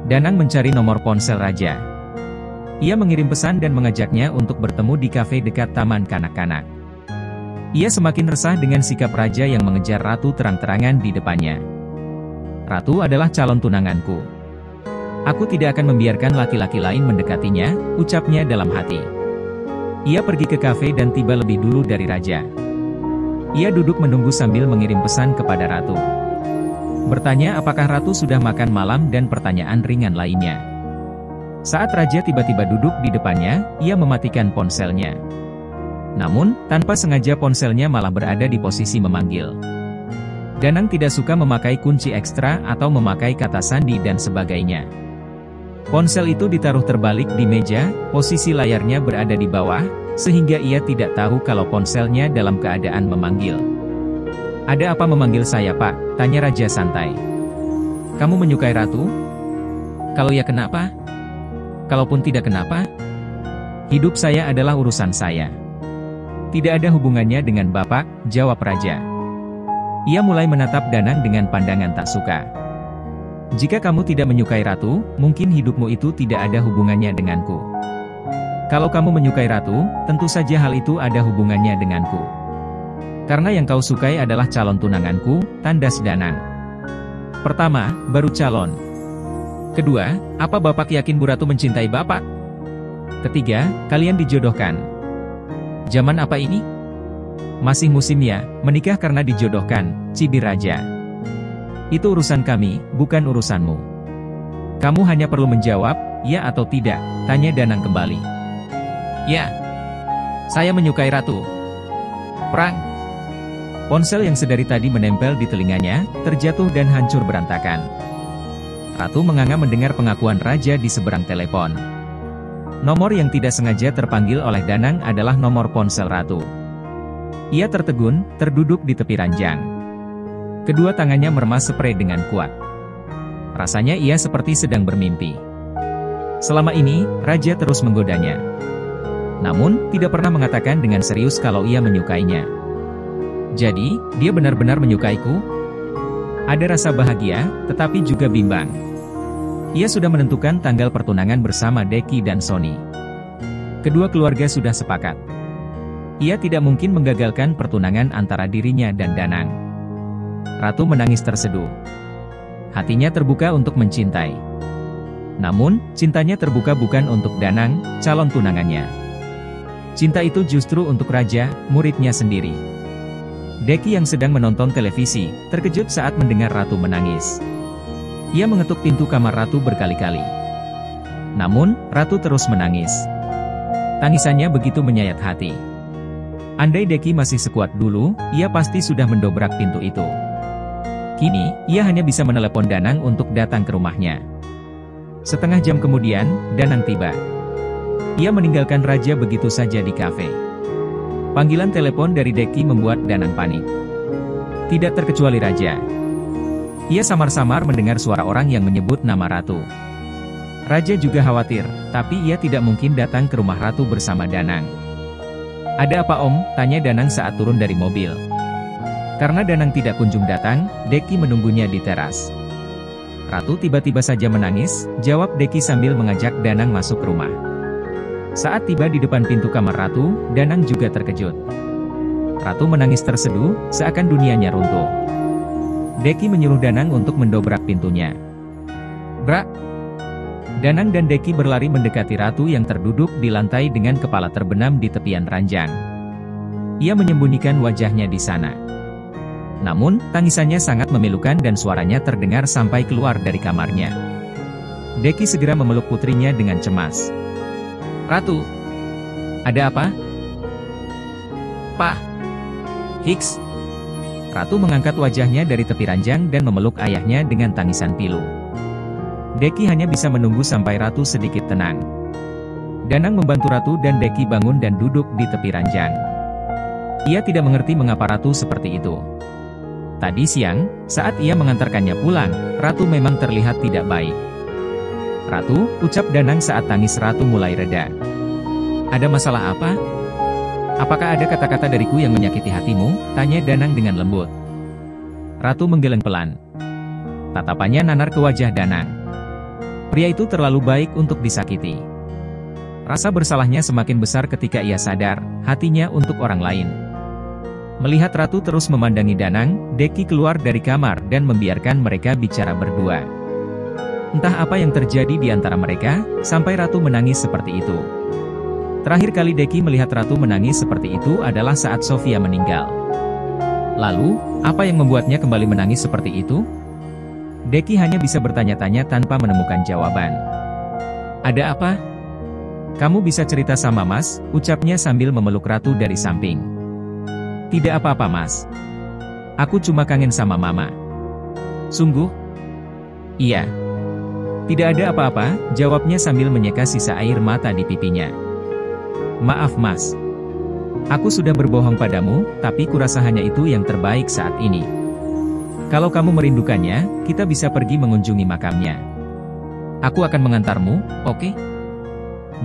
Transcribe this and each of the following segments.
Danang mencari nomor ponsel raja. Ia mengirim pesan dan mengajaknya untuk bertemu di kafe dekat taman kanak-kanak. Ia semakin resah dengan sikap raja yang mengejar ratu terang-terangan di depannya. Ratu adalah calon tunanganku. Aku tidak akan membiarkan laki-laki lain mendekatinya, ucapnya dalam hati. Ia pergi ke kafe dan tiba lebih dulu dari raja. Ia duduk menunggu sambil mengirim pesan kepada ratu. Bertanya apakah ratu sudah makan malam dan pertanyaan ringan lainnya. Saat raja tiba-tiba duduk di depannya, ia mematikan ponselnya. Namun, tanpa sengaja ponselnya malah berada di posisi memanggil. Danang tidak suka memakai kunci ekstra atau memakai kata sandi dan sebagainya. Ponsel itu ditaruh terbalik di meja, posisi layarnya berada di bawah, sehingga ia tidak tahu kalau ponselnya dalam keadaan memanggil. "Ada apa memanggil saya, Pak?" tanya raja santai. "Kamu menyukai ratu? Kalau ya kenapa? Kalaupun tidak kenapa? Hidup saya adalah urusan saya. Tidak ada hubungannya dengan Bapak," jawab raja. Ia mulai menatap Danang dengan pandangan tak suka. "Jika kamu tidak menyukai ratu, mungkin hidupmu itu tidak ada hubungannya denganku. Kalau kamu menyukai ratu, tentu saja hal itu ada hubungannya denganku. Karena yang kau sukai adalah calon tunanganku," tandas Danang. "Pertama, baru calon. Kedua, apa Bapak yakin Bu Ratu mencintai Bapak? Ketiga, kalian dijodohkan. Zaman apa ini? Masih musimnya, menikah karena dijodohkan," cibir raja. "Itu urusan kami, bukan urusanmu. Kamu hanya perlu menjawab, ya atau tidak," tanya Danang kembali. "Ya, saya menyukai ratu." Prang! Ponsel yang sedari tadi menempel di telinganya, terjatuh dan hancur berantakan. Ratu menganga mendengar pengakuan raja di seberang telepon. Nomor yang tidak sengaja terpanggil oleh Danang adalah nomor ponsel ratu. Ia tertegun, terduduk di tepi ranjang. Kedua tangannya meremas sprei dengan kuat. Rasanya ia seperti sedang bermimpi. Selama ini, raja terus menggodanya. Namun, tidak pernah mengatakan dengan serius kalau ia menyukainya. Jadi, dia benar-benar menyukaiku? Ada rasa bahagia, tetapi juga bimbang. Ia sudah menentukan tanggal pertunangan bersama Deki dan Sony. Kedua keluarga sudah sepakat. Ia tidak mungkin menggagalkan pertunangan antara dirinya dan Danang. Ratu menangis terseduh. Hatinya terbuka untuk mencintai. Namun, cintanya terbuka bukan untuk Danang, calon tunangannya. Cinta itu justru untuk raja, muridnya sendiri. Deki yang sedang menonton televisi, terkejut saat mendengar Ratu menangis. Ia mengetuk pintu kamar Ratu berkali-kali. Namun, Ratu terus menangis. Tangisannya begitu menyayat hati. Andai Deki masih sekuat dulu, ia pasti sudah mendobrak pintu itu. Kini, ia hanya bisa menelepon Danang untuk datang ke rumahnya. Setengah jam kemudian, Danang tiba. Ia meninggalkan raja begitu saja di kafe. Panggilan telepon dari Deki membuat Danang panik. Tidak terkecuali raja. Ia samar-samar mendengar suara orang yang menyebut nama Ratu. Raja juga khawatir, tapi ia tidak mungkin datang ke rumah Ratu bersama Danang. "Ada apa Om?" tanya Danang saat turun dari mobil. Karena Danang tidak kunjung datang, Deki menunggunya di teras. "Ratu tiba-tiba saja menangis," jawab Deki sambil mengajak Danang masuk ke rumah. Saat tiba di depan pintu kamar Ratu, Danang juga terkejut. Ratu menangis terseduh, seakan dunianya runtuh. Deki menyuruh Danang untuk mendobrak pintunya. Brak! Danang dan Deki berlari mendekati Ratu yang terduduk di lantai dengan kepala terbenam di tepian ranjang. Ia menyembunyikan wajahnya di sana. Namun, tangisannya sangat memilukan dan suaranya terdengar sampai keluar dari kamarnya. Deki segera memeluk putrinya dengan cemas. "Ratu, ada apa?" "Pak. Hiks." Ratu mengangkat wajahnya dari tepi ranjang dan memeluk ayahnya dengan tangisan pilu. Deki hanya bisa menunggu sampai Ratu sedikit tenang. Danang membantu Ratu dan Deki bangun dan duduk di tepi ranjang. Ia tidak mengerti mengapa Ratu seperti itu. Tadi siang, saat ia mengantarkannya pulang, Ratu memang terlihat tidak baik. "Ratu," ucap Danang saat tangis Ratu mulai reda. "Ada masalah apa? Apakah ada kata-kata dariku yang menyakiti hatimu?" tanya Danang dengan lembut. Ratu menggeleng pelan. Tatapannya nanar ke wajah Danang. Pria itu terlalu baik untuk disakiti. Rasa bersalahnya semakin besar ketika ia sadar, hatinya untuk orang lain. Melihat Ratu terus memandangi Danang, Deki keluar dari kamar dan membiarkan mereka bicara berdua. Entah apa yang terjadi di antara mereka, sampai Ratu menangis seperti itu. Terakhir kali Deki melihat Ratu menangis seperti itu adalah saat Sofia meninggal. Lalu, apa yang membuatnya kembali menangis seperti itu? Deki hanya bisa bertanya-tanya tanpa menemukan jawaban. Ada apa? Kamu bisa cerita sama Mas, ucapnya sambil memeluk Ratu dari samping. Tidak apa-apa Mas. Aku cuma kangen sama Mama. Sungguh? Iya. Tidak ada apa-apa, jawabnya sambil menyeka sisa air mata di pipinya. Maaf Mas. Aku sudah berbohong padamu, tapi kurasa hanya itu yang terbaik saat ini. Kalau kamu merindukannya, kita bisa pergi mengunjungi makamnya. Aku akan mengantarmu, oke?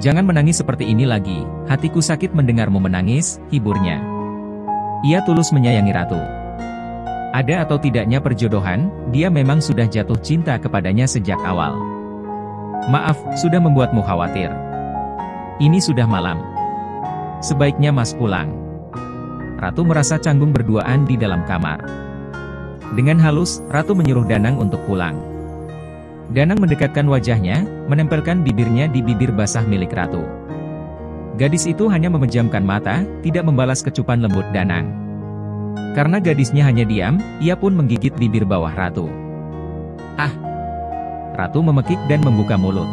Jangan menangis seperti ini lagi, hatiku sakit mendengarmu menangis, hiburnya. Ia tulus menyayangi Ratu. Ada atau tidaknya perjodohan, dia memang sudah jatuh cinta kepadanya sejak awal. Maaf, sudah membuatmu khawatir. Ini sudah malam. Sebaiknya Mas pulang. Ratu merasa canggung berduaan di dalam kamar. Dengan halus, Ratu menyuruh Danang untuk pulang. Danang mendekatkan wajahnya, menempelkan bibirnya di bibir basah milik Ratu. Gadis itu hanya memejamkan mata, tidak membalas kecupan lembut Danang. Karena gadisnya hanya diam, ia pun menggigit bibir bawah Ratu. Ah! Ratu memekik dan membuka mulut.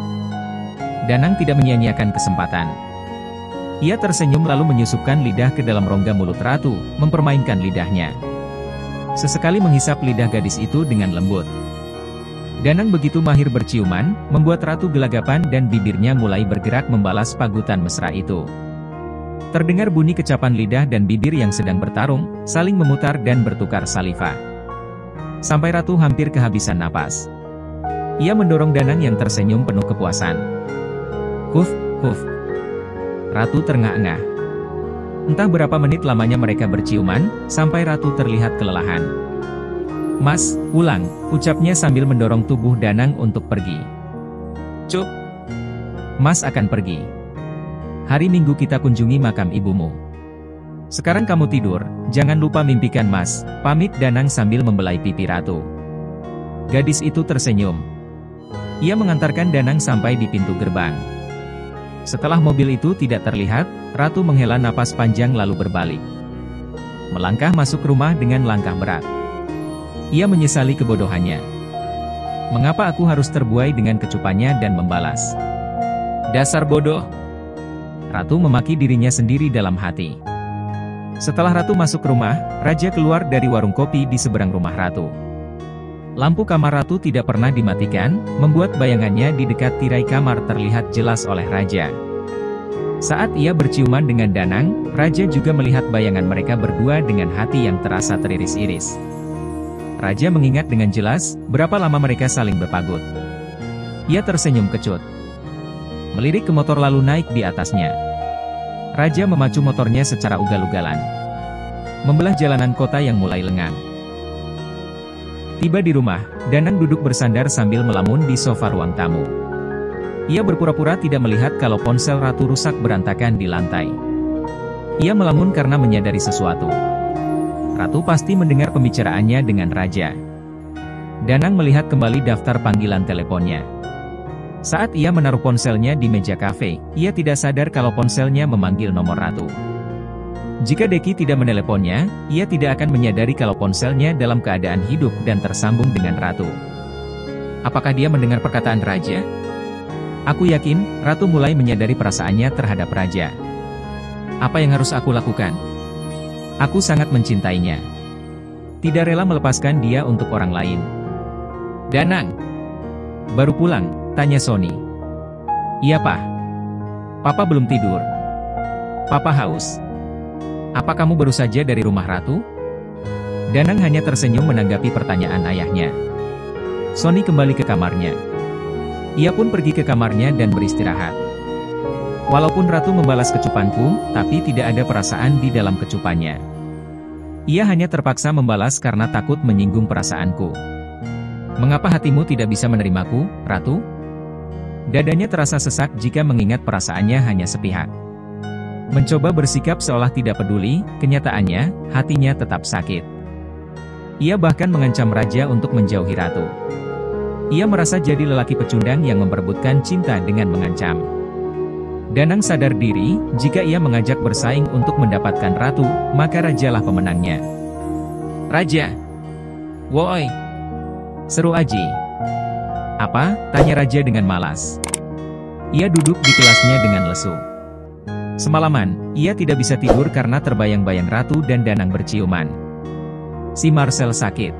Danang tidak menyia-nyiakan kesempatan. Ia tersenyum lalu menyusupkan lidah ke dalam rongga mulut Ratu, mempermainkan lidahnya. Sesekali menghisap lidah gadis itu dengan lembut. Danang begitu mahir berciuman, membuat Ratu gelagapan dan bibirnya mulai bergerak membalas pagutan mesra itu. Terdengar bunyi kecapan lidah dan bibir yang sedang bertarung, saling memutar dan bertukar saliva. Sampai Ratu hampir kehabisan napas. Ia mendorong Danang yang tersenyum penuh kepuasan. Huf, huf. Ratu terengah-engah. Entah berapa menit lamanya mereka berciuman, sampai Ratu terlihat kelelahan. Mas, pulang, ucapnya sambil mendorong tubuh Danang untuk pergi. Cuk! Mas akan pergi. Hari Minggu kita kunjungi makam ibumu. Sekarang kamu tidur, jangan lupa mimpikan Mas, pamit Danang sambil membelai pipi Ratu. Gadis itu tersenyum. Ia mengantarkan Danang sampai di pintu gerbang. Setelah mobil itu tidak terlihat, Ratu menghela napas panjang lalu berbalik. Melangkah masuk rumah dengan langkah berat. Ia menyesali kebodohannya. Mengapa aku harus terbuai dengan kecupannya dan membalas? Dasar bodoh! Ratu memaki dirinya sendiri dalam hati. Setelah Ratu masuk rumah, Raja keluar dari warung kopi di seberang rumah Ratu. Lampu kamar Ratu tidak pernah dimatikan, membuat bayangannya di dekat tirai kamar terlihat jelas oleh Raja. Saat ia berciuman dengan Danang, Raja juga melihat bayangan mereka berdua dengan hati yang terasa teriris-iris. Raja mengingat dengan jelas, berapa lama mereka saling berpagut. Ia tersenyum kecut. Melirik ke motor lalu naik di atasnya. Raja memacu motornya secara ugal-ugalan. Membelah jalanan kota yang mulai lengang. Tiba di rumah, Danang duduk bersandar sambil melamun di sofa ruang tamu. Ia berpura-pura tidak melihat kalau ponsel Ratu rusak berantakan di lantai. Ia melamun karena menyadari sesuatu. Ratu pasti mendengar pembicaraannya dengan Raja. Danang melihat kembali daftar panggilan teleponnya. Saat ia menaruh ponselnya di meja kafe, ia tidak sadar kalau ponselnya memanggil nomor Ratu. Jika Deki tidak meneleponnya, ia tidak akan menyadari kalau ponselnya dalam keadaan hidup dan tersambung dengan Ratu. Apakah dia mendengar perkataan Raja? Aku yakin, Ratu mulai menyadari perasaannya terhadap Raja. Apa yang harus aku lakukan? Aku sangat mencintainya. Tidak rela melepaskan dia untuk orang lain. Danang! Baru pulang, tanya Sony. Iya Pak. Papa belum tidur. Papa haus. Apa kamu baru saja dari rumah Ratu? Danang hanya tersenyum menanggapi pertanyaan ayahnya. Sony kembali ke kamarnya. Ia pun pergi ke kamarnya dan beristirahat. Walaupun Ratu membalas kecupanku, tapi tidak ada perasaan di dalam kecupannya. Ia hanya terpaksa membalas karena takut menyinggung perasaanku. Mengapa hatimu tidak bisa menerimaku, Ratu? Dadanya terasa sesak jika mengingat perasaannya hanya sepihak. Mencoba bersikap seolah tidak peduli, kenyataannya, hatinya tetap sakit. Ia bahkan mengancam raja untuk menjauhi ratu. Ia merasa jadi lelaki pecundang yang memperebutkan cinta dengan mengancam. Danang sadar diri, jika ia mengajak bersaing untuk mendapatkan ratu, maka rajalah pemenangnya. "Raja! Woi!" seru Aji. "Apa?" tanya raja dengan malas. Ia duduk di kelasnya dengan lesu. Semalaman, ia tidak bisa tidur karena terbayang-bayang ratu dan Danang berciuman. Si Marcel sakit.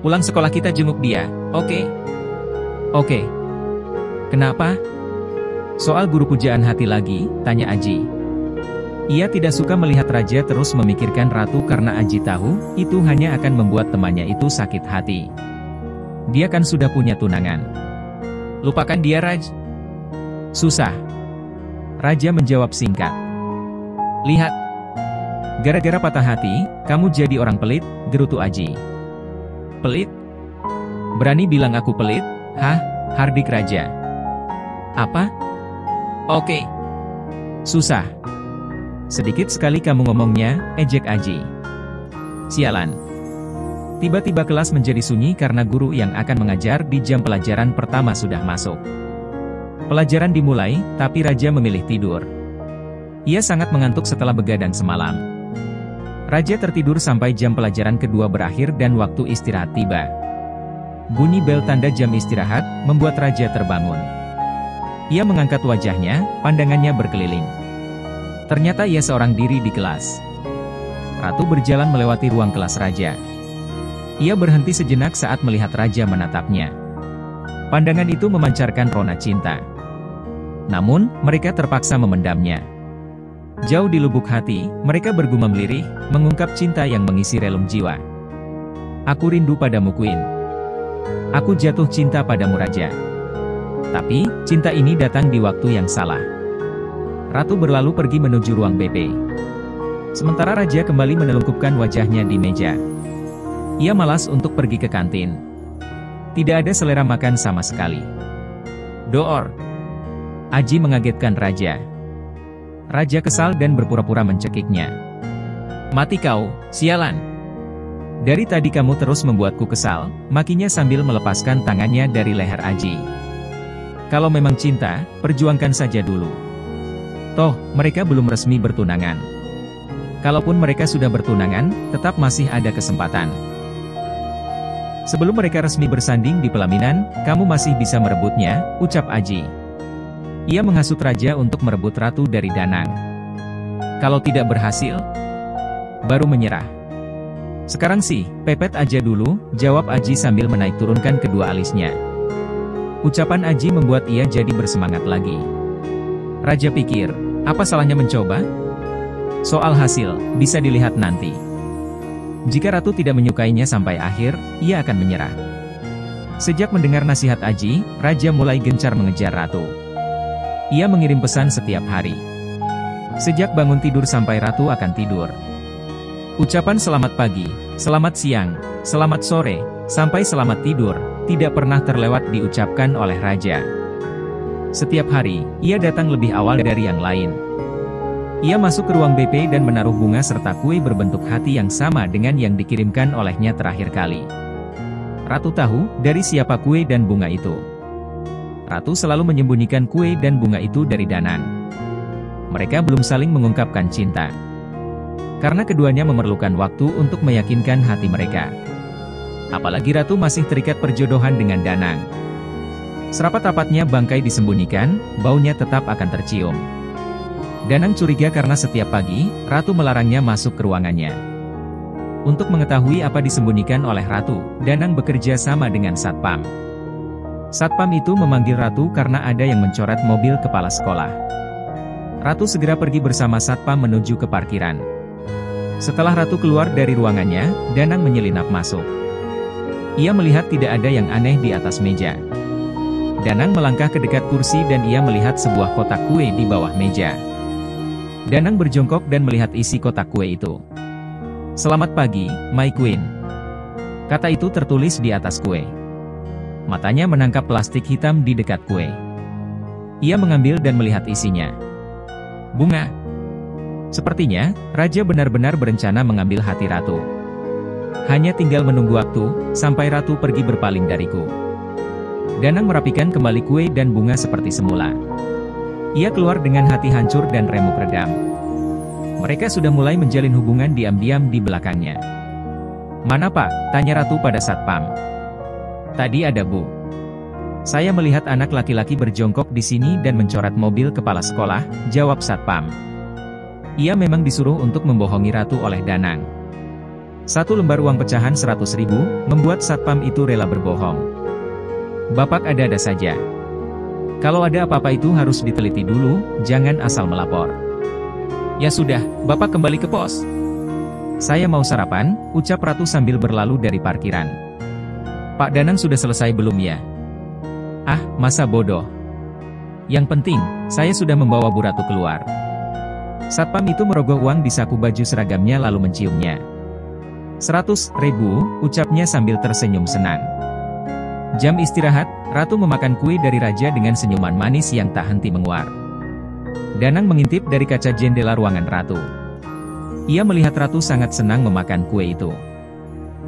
"Pulang sekolah kita jenguk dia, oke?" "Oke." "Kenapa?" "Soal guru pujaan hati lagi," tanya Aji. Ia tidak suka melihat raja terus memikirkan ratu karena Aji tahu, itu hanya akan membuat temannya itu sakit hati. Dia kan sudah punya tunangan. "Lupakan dia, Raj." "Susah." Raja menjawab singkat. "Lihat. Gara-gara patah hati, kamu jadi orang pelit," gerutu Aji. "Pelit? Berani bilang aku pelit?" "Hah?" hardik raja. "Apa?" "Oke. Susah. Sedikit sekali kamu ngomongnya," ejek Aji. Sialan. Tiba-tiba kelas menjadi sunyi karena guru yang akan mengajar di jam pelajaran pertama sudah masuk. Pelajaran dimulai, tapi raja memilih tidur. Ia sangat mengantuk setelah begadang semalam. Raja tertidur sampai jam pelajaran kedua berakhir dan waktu istirahat tiba. Bunyi bel tanda jam istirahat, membuat raja terbangun. Ia mengangkat wajahnya, pandangannya berkeliling. Ternyata ia seorang diri di kelas. Ratu berjalan melewati ruang kelas raja. Ia berhenti sejenak saat melihat raja menatapnya. Pandangan itu memancarkan rona cinta. Namun, mereka terpaksa memendamnya. Jauh di lubuk hati, mereka bergumam lirih, mengungkap cinta yang mengisi relung jiwa. "Aku rindu padamu, Queen. Aku jatuh cinta padamu, Raja. Tapi, cinta ini datang di waktu yang salah." Ratu berlalu pergi menuju ruang BP. Sementara raja kembali menelungkupkan wajahnya di meja. Ia malas untuk pergi ke kantin. Tidak ada selera makan sama sekali. "Door!" Aji mengagetkan raja. Raja kesal dan berpura-pura mencekiknya. "Mati kau, sialan! Dari tadi kamu terus membuatku kesal," makinya sambil melepaskan tangannya dari leher Aji. "Kalau memang cinta, perjuangkan saja dulu. Toh, mereka belum resmi bertunangan. Kalaupun mereka sudah bertunangan, tetap masih ada kesempatan. Sebelum mereka resmi bersanding di pelaminan, kamu masih bisa merebutnya," ucap Aji. Ia menghasut raja untuk merebut ratu dari Danang. "Kalau tidak berhasil, baru menyerah." "Sekarang sih, pepet aja dulu," jawab Aji sambil menaik turunkan kedua alisnya. Ucapan Aji membuat ia jadi bersemangat lagi. Raja pikir, apa salahnya mencoba? Soal hasil, bisa dilihat nanti. Jika ratu tidak menyukainya sampai akhir, ia akan menyerah. Sejak mendengar nasihat Aji, raja mulai gencar mengejar ratu. Ia mengirim pesan setiap hari. Sejak bangun tidur sampai ratu akan tidur. Ucapan selamat pagi, selamat siang, selamat sore, sampai selamat tidur, tidak pernah terlewat diucapkan oleh raja. Setiap hari, ia datang lebih awal dari yang lain. Ia masuk ke ruang BP dan menaruh bunga serta kue berbentuk hati yang sama dengan yang dikirimkan olehnya terakhir kali. Ratu tahu dari siapa kue dan bunga itu. Ratu selalu menyembunyikan kue dan bunga itu dari Danang. Mereka belum saling mengungkapkan cinta. Karena keduanya memerlukan waktu untuk meyakinkan hati mereka. Apalagi Ratu masih terikat perjodohan dengan Danang. Serapat-rapatnya bangkai disembunyikan, baunya tetap akan tercium. Danang curiga karena setiap pagi, Ratu melarangnya masuk ke ruangannya. Untuk mengetahui apa disembunyikan oleh Ratu, Danang bekerja sama dengan Satpam. Satpam itu memanggil Ratu karena ada yang mencoret mobil kepala sekolah. Ratu segera pergi bersama Satpam menuju ke parkiran. Setelah Ratu keluar dari ruangannya, Danang menyelinap masuk. Ia melihat tidak ada yang aneh di atas meja. Danang melangkah ke dekat kursi dan ia melihat sebuah kotak kue di bawah meja. Danang berjongkok dan melihat isi kotak kue itu. "Selamat pagi, My Queen." Kata itu tertulis di atas kue. Matanya menangkap plastik hitam di dekat kue. Ia mengambil dan melihat isinya. Bunga. Sepertinya, Raja benar-benar berencana mengambil hati ratu. Hanya tinggal menunggu waktu, sampai ratu pergi berpaling dariku. Danang merapikan kembali kue dan bunga seperti semula. Ia keluar dengan hati hancur dan remuk redam. Mereka sudah mulai menjalin hubungan diam-diam di belakangnya. Mana Pak? Tanya ratu pada satpam. Tadi ada Bu. Saya melihat anak laki-laki berjongkok di sini dan mencoret mobil kepala sekolah, jawab satpam. Ia memang disuruh untuk membohongi ratu oleh Danang. 1 lembar uang pecahan 100.000, membuat satpam itu rela berbohong. Bapak ada-ada saja. Kalau ada apa-apa itu harus diteliti dulu, jangan asal melapor. Ya sudah, Bapak kembali ke pos. Saya mau sarapan, ucap ratu sambil berlalu dari parkiran. Pak Danang sudah selesai belum ya? Ah, masa bodoh. Yang penting, saya sudah membawa Bu Ratu keluar. Satpam itu merogoh uang di saku baju seragamnya lalu menciumnya. 100.000, ucapnya sambil tersenyum senang. Jam istirahat, Ratu memakan kue dari Raja dengan senyuman manis yang tak henti menguar. Danang mengintip dari kaca jendela ruangan Ratu. Ia melihat Ratu sangat senang memakan kue itu.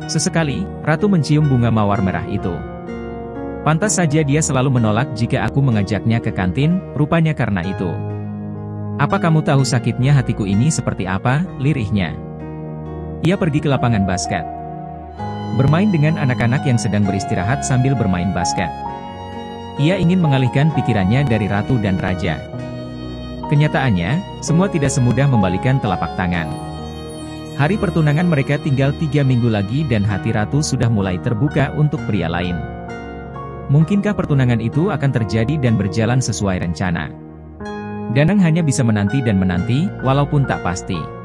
Sesekali, Ratu mencium bunga mawar merah itu. Pantas saja dia selalu menolak jika aku mengajaknya ke kantin, rupanya karena itu. Apa kamu tahu sakitnya hatiku ini seperti apa, lirihnya. Ia pergi ke lapangan basket. Bermain dengan anak-anak yang sedang beristirahat sambil bermain basket. Ia ingin mengalihkan pikirannya dari Ratu dan Raja. Kenyataannya, semua tidak semudah membalikan telapak tangan. Hari pertunangan mereka tinggal 3 minggu lagi dan hati Ratu sudah mulai terbuka untuk pria lain. Mungkinkah pertunangan itu akan terjadi dan berjalan sesuai rencana? Danang hanya bisa menanti dan menanti, walaupun tak pasti.